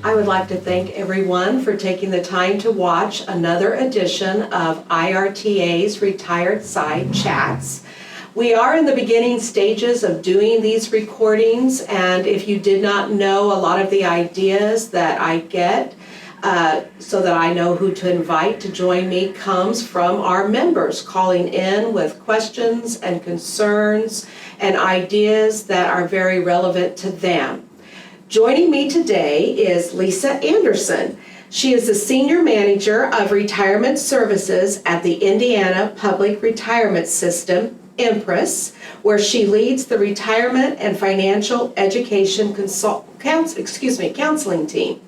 I would like to thank everyone for taking the time to watch another edition of IRTA's Retiredside Chats. We are in the beginning stages of doing these recordings, and if you did not know, a lot of the ideas that I get so that I know who to invite to join me comes from our members calling in with questions and concerns and ideas that are very relevant to them. Joining me today is Lisa Anderson. She is the Senior Manager of Retirement Services at the Indiana Public Retirement System, INPRS, where she leads the Retirement and Financial Education Counseling team.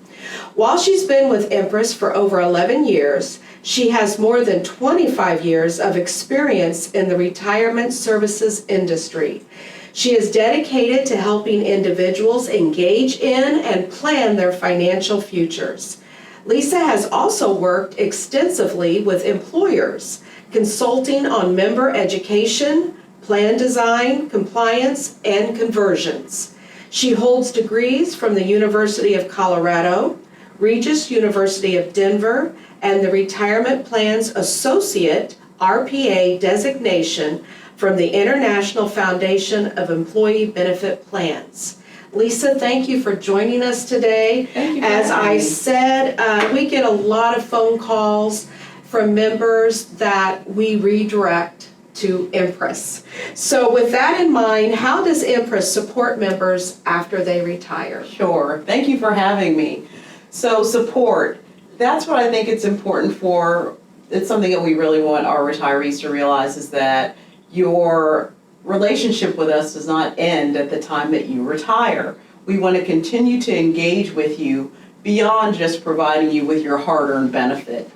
While she's been with INPRS for over 11 years, she has more than 25 years of experience in the retirement services industry. She is dedicated to helping individuals engage in and plan their financial futures. Lisa has also worked extensively with employers, consulting on member education, plan design, compliance, and conversions. She holds degrees from the University of Colorado, Regis University of Denver, and the Retirement Plans Associate RPA designation from the International Foundation of Employee Benefit Plans. Lisa, thank you for joining us today. Thank you. As I said, we get a lot of phone calls from members that we redirect to INPRS. So with that in mind, how does INPRS support members after they retire? Sure. Thank you for having me. So support, that's what I think it's important for. It's something that we really want our retirees to realize, is that your relationship with us does not end at the time that you retire. We want to continue to engage with you beyond just providing you with your hard-earned benefit.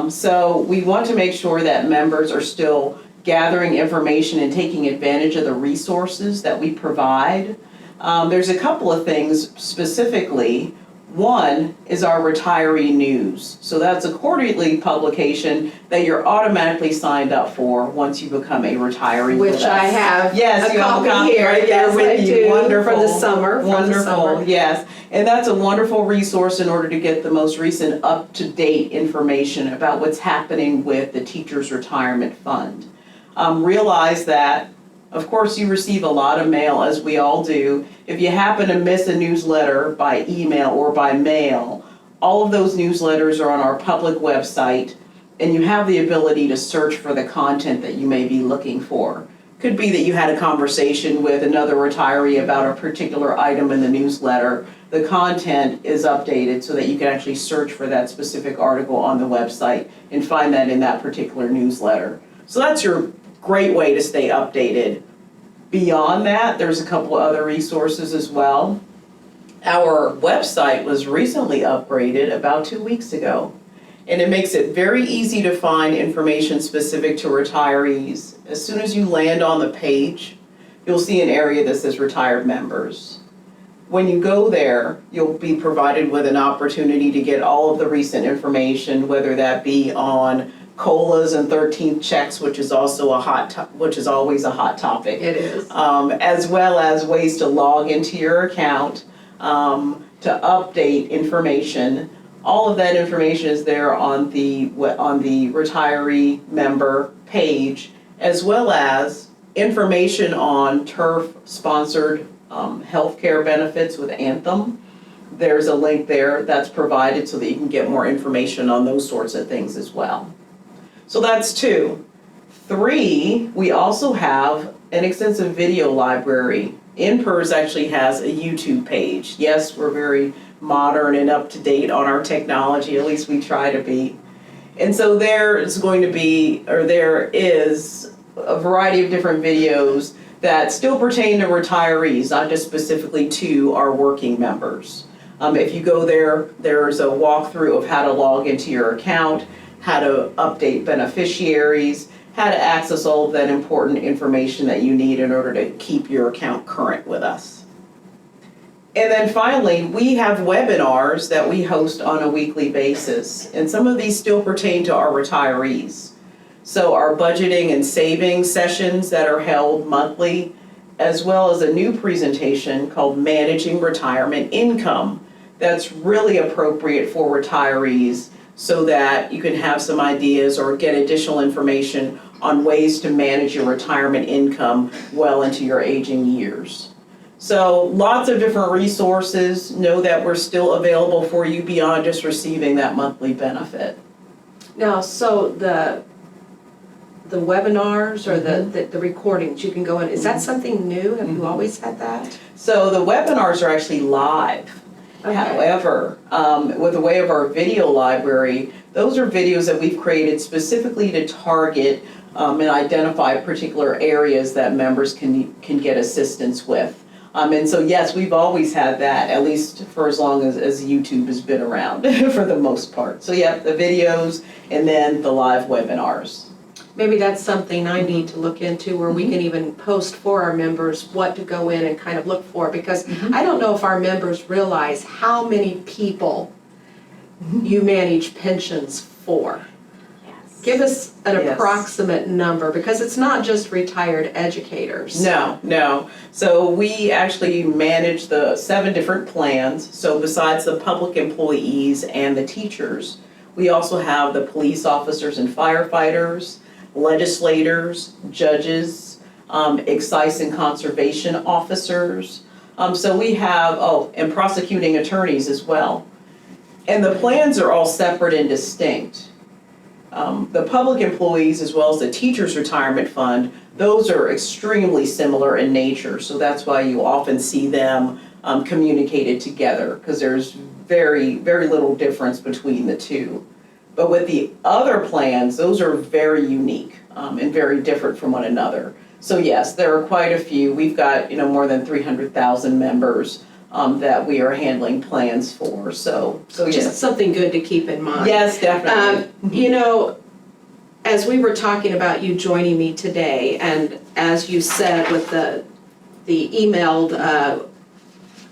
So we want to make sure that members are still gathering information and taking advantage of the resources that we provide. There's a couple of things specifically. One is our retiree news. So that's a quarterly publication that you're automatically signed up for once you become a retiree. Which I have yes, a copy here. Right Yes, there with I you. do. Wonderful. For the summer. Wonderful, yes. And that's a wonderful resource in order to get the most recent up-to-date information about what's happening with the Teachers Retirement Fund. Realize that, of course, you receive a lot of mail, as we all do. If you happen to miss a newsletter by email or by mail, all of those newsletters are on our public website, and you have the ability to search for the content that you may be looking for. Could be that you had a conversation with another retiree about a particular item in the newsletter. The content is updated so that you can actually search for that specific article on the website and find that in that particular newsletter. So that's your great way to stay updated. Beyond that, there's a couple of other resources as well. Our website was recently upgraded about 2 weeks ago, and it makes it very easy to find information specific to retirees. As soon as you land on the page, you'll see an area that says Retired Members. When you go there, you'll be provided with an opportunity to get all of the recent information, whether that be on COLAs and 13th checks, which is also which is always a hot topic. It is. As well as ways to log into your account, to update information. All of that information is there on the retiree member page, as well as information on TURF-sponsored healthcare benefits with Anthem. There's a link there that's provided so that you can get more information on those sorts of things as well. So that's 2. 3, we also have an extensive video library. INPRS actually has a YouTube page. Yes, we're very modern and up to date on our technology, at least we try to be. And so there is a variety of different videos that still pertain to retirees, not just specifically to our working members. If you go there, there's a walkthrough of how to log into your account, how to update beneficiaries, how to access all of that important information that you need in order to keep your account current with us. And then finally, we have webinars that we host on a weekly basis, and some of these still pertain to our retirees. So our budgeting and savings sessions that are held monthly, as well as a new presentation called Managing Retirement Income that's really appropriate for retirees so that you can have some ideas or get additional information on ways to manage your retirement income well into your aging years. So lots of different resources. Know that we're still available for you beyond just receiving that monthly benefit. Now, so the webinars or the recordings, you can go in, is that something new? Have you always had that? So the webinars are actually live. Okay. However, with the way of our video library, those are videos that we've created specifically to target and identify particular areas that members can get assistance with. And so yes, we've always had that, at least for as long as YouTube has been around for the most part. So yeah, the videos and then the live webinars. Maybe that's something I need to look into, where we can even post for our members what to go in and kind of look for, because I don't know if our members realize how many people you manage pensions for. Give us an approximate number, because it's not just retired educators. No. So we actually manage the 7 different plans. So besides the public employees and the teachers, we also have the police officers and firefighters, legislators, judges, excise and conservation officers. So we have, and prosecuting attorneys as well. And the plans are all separate and distinct. The public employees as well as the teacher's retirement fund, those are extremely similar in nature. So that's why you often see them communicated together, because there's very, very little difference between the two. But with the other plans, those are very unique and very different from one another. So yes, there are quite a few. We've got more than 300,000 members that we are handling plans for. So Just yes. something good to keep in mind. Yes, definitely. As we were talking about you joining me today, and as you said with the emailed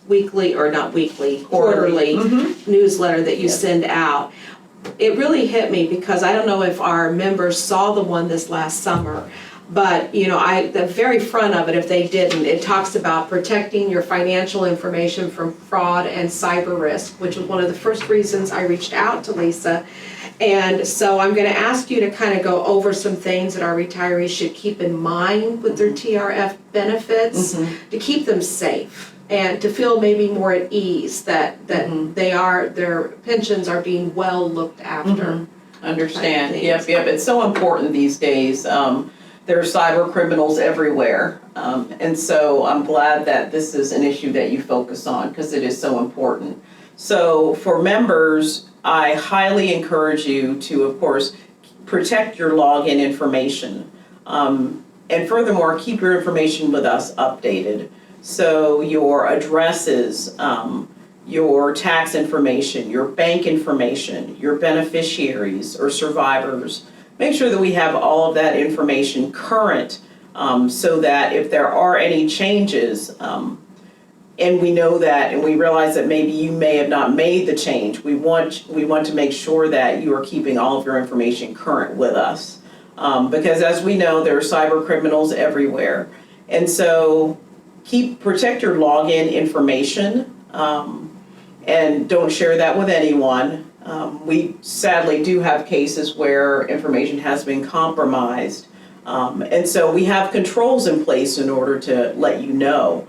weekly, or not weekly, quarterly newsletter that you send out, it really hit me, because I don't know if our members saw the one this last summer, but the very front of it, if they didn't, it talks about protecting your financial information from fraud and cyber risk, which was one of the first reasons I reached out to Lisa. And so I'm going to ask you to kind of go over some things that our retirees should keep in mind with their TRF benefits to keep them safe, and to feel maybe more at ease that their pensions are being well looked after. Understand. Yep. It's so important these days. There are cyber criminals everywhere. And so I'm glad that this is an issue that you focus on, because it is so important. So for members, I highly encourage you to, of course, protect your login information. And furthermore, keep your information with us updated. So your addresses, your tax information, your bank information, your beneficiaries or survivors. Make sure that we have all of that information current, so that if there are any changes, and we know that, and we realize that maybe you may have not made the change, we want to make sure that you are keeping all of your information current with us. Because as we know, there are cyber criminals everywhere. And so protect your login information, and don't share that with anyone. We sadly do have cases where information has been compromised. And so we have controls in place in order to let you know.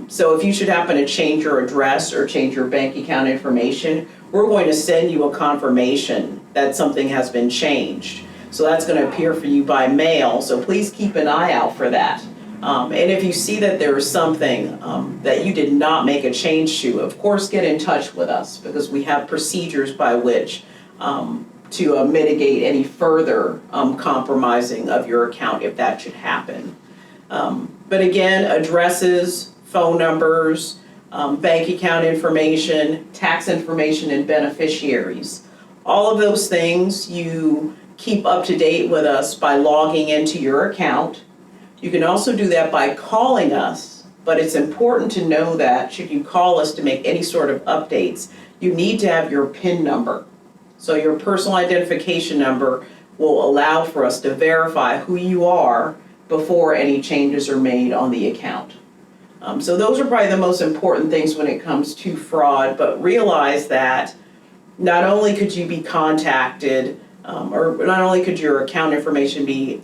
So if you should happen to change your address or change your bank account information, we're going to send you a confirmation that something has been changed. So that's going to appear for you by mail. So please keep an eye out for that. And if you see that there is something that you did not make a change to, of course, get in touch with us, because we have procedures by which to mitigate any further compromising of your account if that should happen. But again, addresses, phone numbers, bank account information, tax information, and beneficiaries. All of those things you keep up to date with us by logging into your account. You can also do that by calling us, but it's important to know that should you call us to make any sort of updates, you need to have your PIN number. So your personal identification number will allow for us to verify who you are before any changes are made on the account. So those are probably the most important things when it comes to fraud, but realize that not only could you be contacted, or not only could your account information be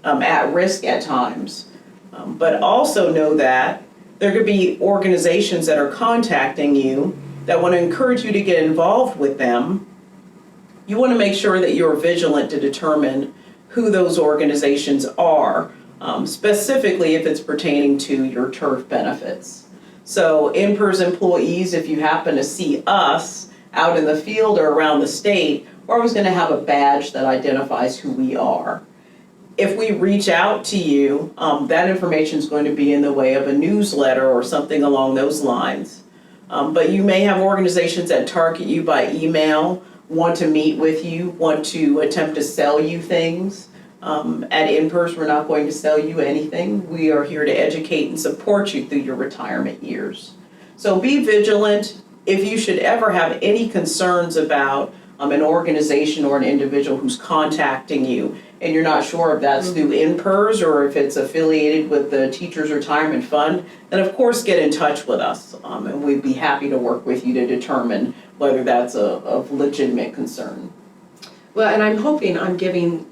at risk at times, but also know that there could be organizations that are contacting you that want to encourage you to get involved with them. You want to make sure that you're vigilant to determine who those organizations are, specifically if it's pertaining to your turf benefits. So INPRS employees, if you happen to see us out in the field or around the state, we're always going to have a badge that identifies who we are. If we reach out to you, that information is going to be in the way of a newsletter or something along those lines. But you may have organizations that target you by email, want to meet with you, want to attempt to sell you things. At INPRS, we're not going to sell you anything. We are here to educate and support you through your retirement years. So be vigilant. If you should ever have any concerns about an organization or an individual who's contacting you, and you're not sure if that's through INPRS or if it's affiliated with the Teachers Retirement Fund, then of course get in touch with us, and we'd be happy to work with you to determine whether that's of legitimate concern. Well, and I'm hoping I'm giving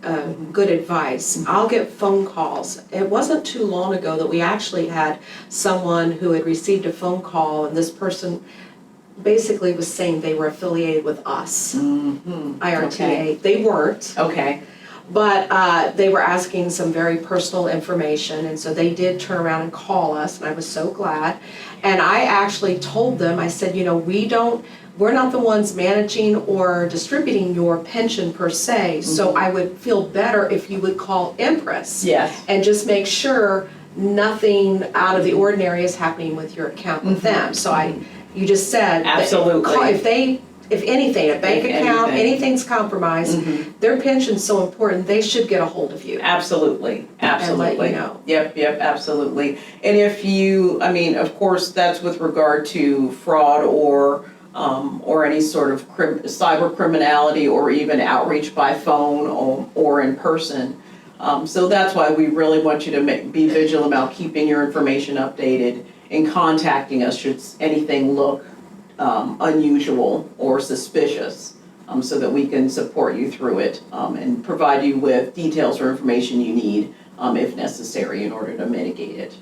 good advice. I'll get phone calls. It wasn't too long ago that we actually had someone who had received a phone call, and this person basically was saying they were affiliated with us, IRTA. Okay. They weren't. Okay. But they were asking some very personal information, and so they did turn around and call us, and I was so glad. And I actually told them, I said, you know, we're not the ones managing or distributing your pension per se, so I would feel better if you would call INPRS. Yes. And just make sure nothing out of the ordinary is happening with your account with them. So you just said, absolutely. If anything, a bank account, anything's compromised, their pension's so important, they should get a hold of you. Absolutely, absolutely. And let you know. Yep, absolutely. And if you, I mean, of course, that's with regard to fraud or any sort of cyber criminality or even outreach by phone or in person. So that's why we really want you to be vigilant about keeping your information updated and contacting us should anything look unusual or suspicious, so that we can support you through it and provide you with details or information you need if necessary in order to mitigate it.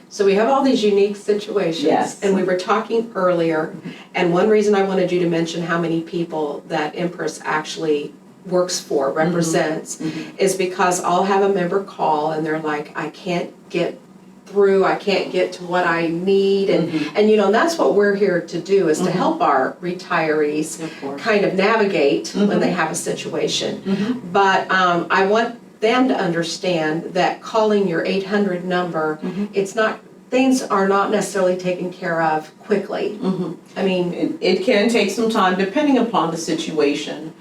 So we have all these unique situations, yes. And we were talking earlier, and one reason I wanted you to mention how many people that INPRS actually works for, represents, is because I'll have a member call and they're like, I can't get through, I can't get to what I need, and you know, that's what we're here to do, is to help our retirees kind of navigate when they have a situation. But I want them to understand that calling your 800 number, things are not necessarily taken care of quickly. I mean, it can take some time depending upon the situation.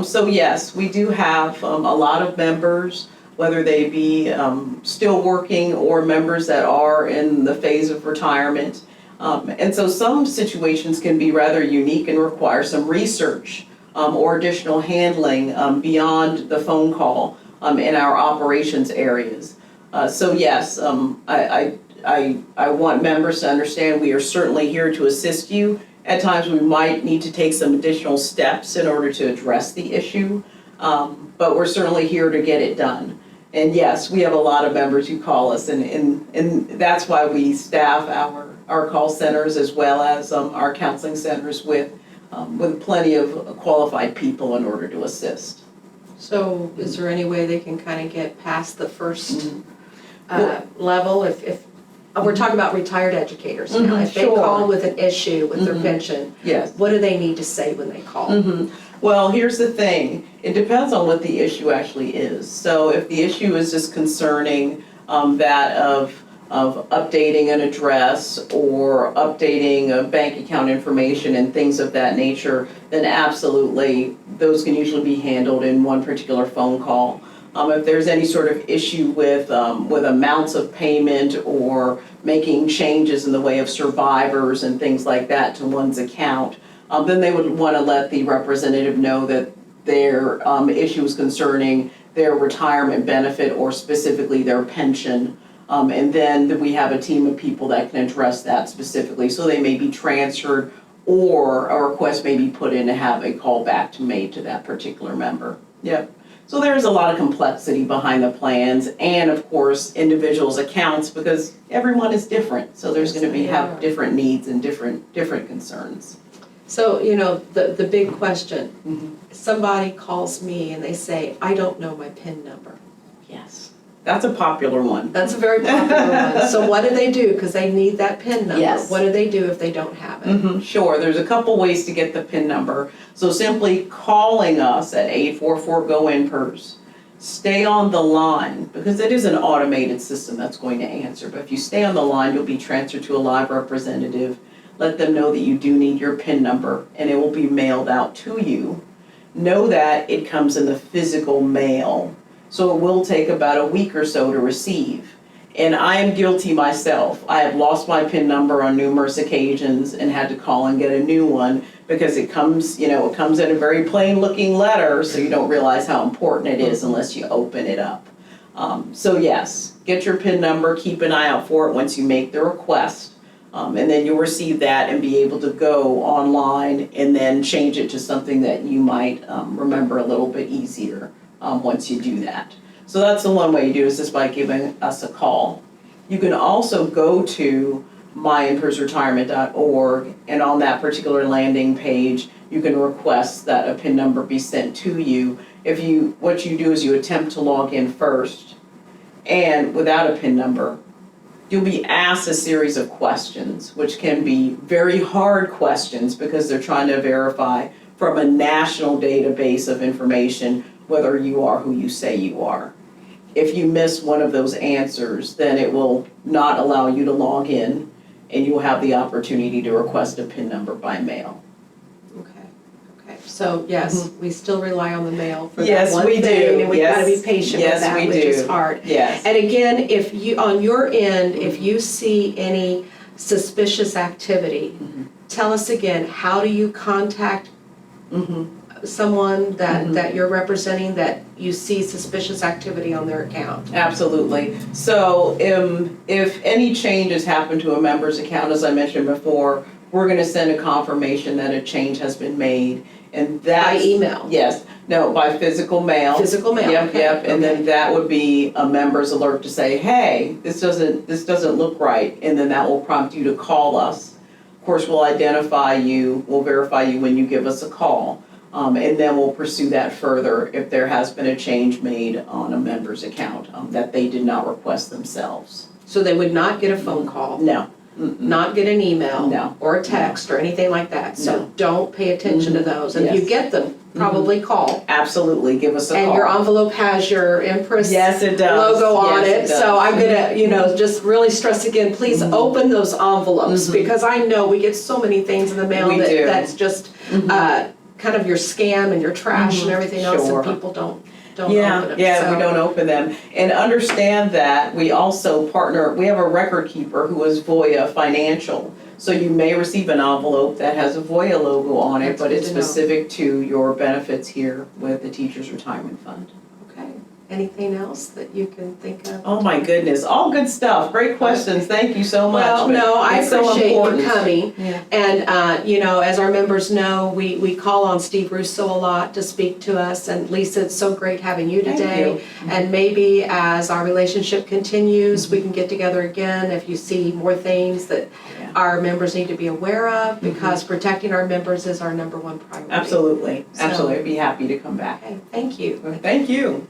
So yes, we do have a lot of members, whether they be still working or members that are in the phase of retirement. And so some situations can be rather unique and require some research or additional handling beyond the phone call in our operations areas. So yes, I want members to understand we are certainly here to assist you. At times we might need to take some additional steps in order to address the issue, but we're certainly here to get it done. And yes, we have a lot of members who call us, and that's why we staff our call centers as well as our counseling centers with plenty of qualified people in order to assist. so is there any way they can kind of get past the first level? If we're talking about retired educators now, if they call with an issue with their pension, yes. What do they need to say when they call? Well, here's the thing. It depends on what the issue actually is. So if the issue is just concerning that of updating an address or updating bank account information and things of that nature, then absolutely those can usually be handled in one particular phone call. If there's any sort of issue with amounts of payment or making changes in the way of survivors and things like that to one's account, then they would want to let the representative know that their issue is concerning their retirement benefit or specifically their pension. And then we have a team of people that can address that specifically. So they may be transferred or a request may be put in to have a call back made to that particular member. Yep. So there's a lot of complexity behind the plans and of course individuals' accounts because everyone is different. So there's going to be have different needs and different concerns. So, the big question, somebody calls me and they say, I don't know my PIN number. Yes. That's a popular one. That's a very popular one. So what do they do? Because they need that PIN number. Yes. What do they do if they don't have it? Sure, there's a couple ways to get the PIN number. So simply calling us at 844-GO-INPRS. Stay on the line, because it is an automated system that's going to answer. But if you stay on the line, you'll be transferred to a live representative. Let them know that you do need your PIN number, and it will be mailed out to you. Know that it comes in the physical mail. So it will take about a week or so to receive. And I am guilty myself. I have lost my PIN number on numerous occasions and had to call and get a new one because it comes, it comes in a very plain looking letter, so you don't realize how important it is unless you open it up. So yes, get your PIN number, keep an eye out for it once you make the request. And then you'll receive that and be able to go online and then change it to something that you might remember a little bit easier. Once you do that. So that's the one way you do is just by giving us a call. You can also go to myinprsretirement.org and on that particular landing page you can request that a PIN number be sent to you. What you do is you attempt to log in first and without a PIN number you'll be asked a series of questions which can be very hard questions because they're trying to verify from a national database of information whether you are who you say you are. If you miss one of those answers, then it will not allow you to log in and you will have the opportunity to request a PIN number by mail. Okay. So yes, we still rely on the mail for Yes, that one we thing, do. and we've got to be patient with that, which is hard. Yes. And again, if you, on your end, if you see any suspicious activity, tell us again, how do you contact someone that you're representing that you see suspicious activity on their account? Absolutely. So if any changes happen to a member's account, as I mentioned before, we're going to send a confirmation that a change has been made. And that's, by email? Yes. No, by physical mail. Physical mail. Yep, okay. yep. And then that would be a member's alert to say, hey, this doesn't look right. And then that will prompt you to call us. Of course, we'll identify you, we'll verify you when you give us a call. And then we'll pursue that further if there has been a change made on a member's account that they did not request themselves. So they would not get a phone call? No. Not get an email? No. Or a text or anything like that? So No. don't pay attention to those. And if you get them, probably call. Absolutely, give us a call. And your envelope has your INPRS Yes, it does. logo on Yes, it. it So does. I'm gonna, just really stress again, please open those envelopes because I know we get so many things in the mail We do. that's just kind of your scam and your trash and everything else, Sure. and people don't open them. Yeah, we don't open them. And understand that we also we have a record keeper who is Voya Financial. So you may receive an envelope that has a Voya logo on it, That's but good it's to know. specific to your benefits here with the Teachers Retirement Fund. Okay. Anything else that you can think of? Oh my goodness, all good stuff. Great questions. Thank you so much. Well, But no, I it's so appreciate you important. coming. Yeah. And, as our members know, we call on Steve Russo a lot to speak to us. And Lisa, it's so great having you Thank today. you. And maybe as our relationship continues, we can get together again if you see more things that Yeah. our members need to be aware of, because protecting our members is our #1 priority. Absolutely. So- Absolutely. I'd be happy to come back. Okay, thank you. Thank you.